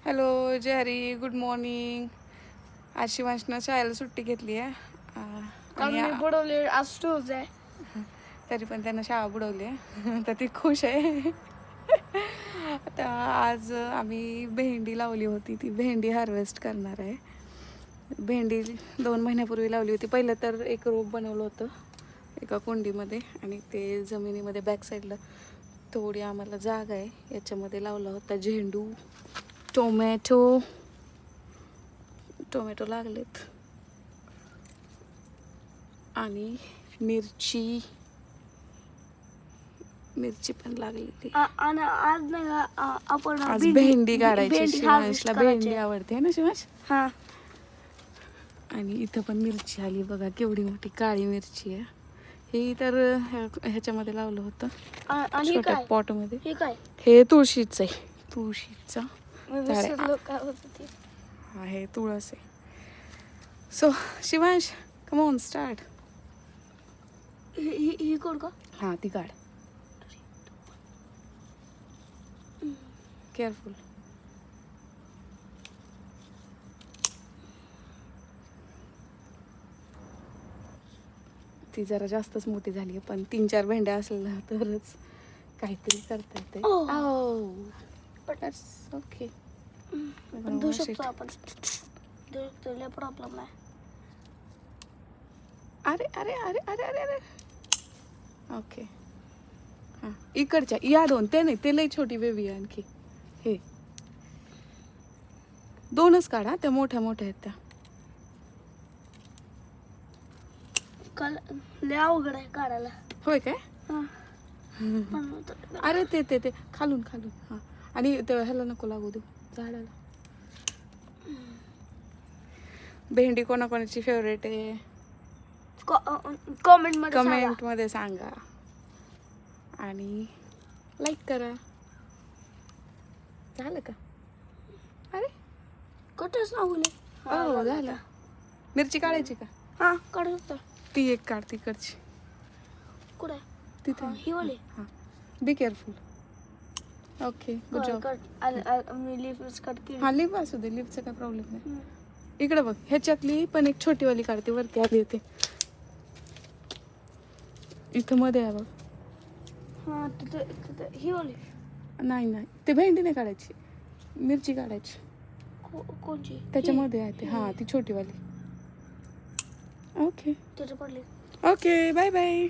Hello जहरी, good morning. आज शिवांशनं शाळेला सुट्टी घेतली आहे मी बुडवले आज टूज आहे. तरी पण त्यानं शाळा बुडवली आहे तर ती खुश आहे. आता आज आम्ही भेंडी लावली होती, ती भेंडी हार्वेस्ट करणार आहे. भेंडी 2 महिन्यापूर्वी लावली होती. पहिलं तर एक रोप बनवलं होतं एका कुंडीमध्ये आणि ते जमिनीमध्ये बॅक साईडला थोडी आम्हाला जागा आहे, याच्यामध्ये लावला होता झेंडू, टोमॅटो लागलेत आणि मिरची पण लागलेली. आणि आज नाही आपण आज भेंडी काढायची. शिवांशला भेंडी आवडते ना शिवांश. हा. आणि इथं पण मिरची आली बघा, केवढी मोठी काळी मिरची आहे. हे तर ह्याच्यामध्ये लावलं होतं छोट्या पॉट मध्ये. हे काय? हे तुळशीचं आहे, तुळशीचं आहे, तुळस आहे. So Shivansh, come on start. ही कोण का? हां ती काढ, केअरफुल. ती जरा जास्तच मोठी झाली आहे, पण 3-4 भेंड्या असल्या तरच काहीतरी करता येते. ओके, धुवू शकतो आपण, प्रॉब्लेम नाही. अरे अरे अरे अरे अरे अरे ओके. हां इकडच्या या 2, ते नाही, ते लई छोटी बेबी आहे आणखी. हे 2च काढा, त्या मोठ्या मोठ्या आहेत त्या. लय अवघड आहे काढायला. होय काय? अरे ते खालून हां. आणि ते ह्याला नको लागू देऊ, झाडाला. भेंडी कोणाकोणाची फेवरेट आहे कमेंट मध्ये सांगा आणि लाईक करा. झालं का? अरे कटच ना होईल. हो झालं. मिरची काढायची का? हा काढू शकतो. ती एक काढ तिकडची, कुठे? तिथे. ही वाली. हां be careful. Okay good job. मी लिव्ह कट केली. हां लिव्ह असू दे, लिव्हचा काय प्रॉब्लेम नाही. इकडे बघ, ह्याच्यातली पण एक छोटीवाली काढते, वरती आली होती. इथं मध्ये आहे बघ. हां तिथे ही वाली. नाही ते भेंडी नाही काढायची, मिरची काढायची. कोणची? त्याच्यामध्ये आहे ते. हां ती छोटीवाली. ओके त्याच्या पडली. Okay, bye bye.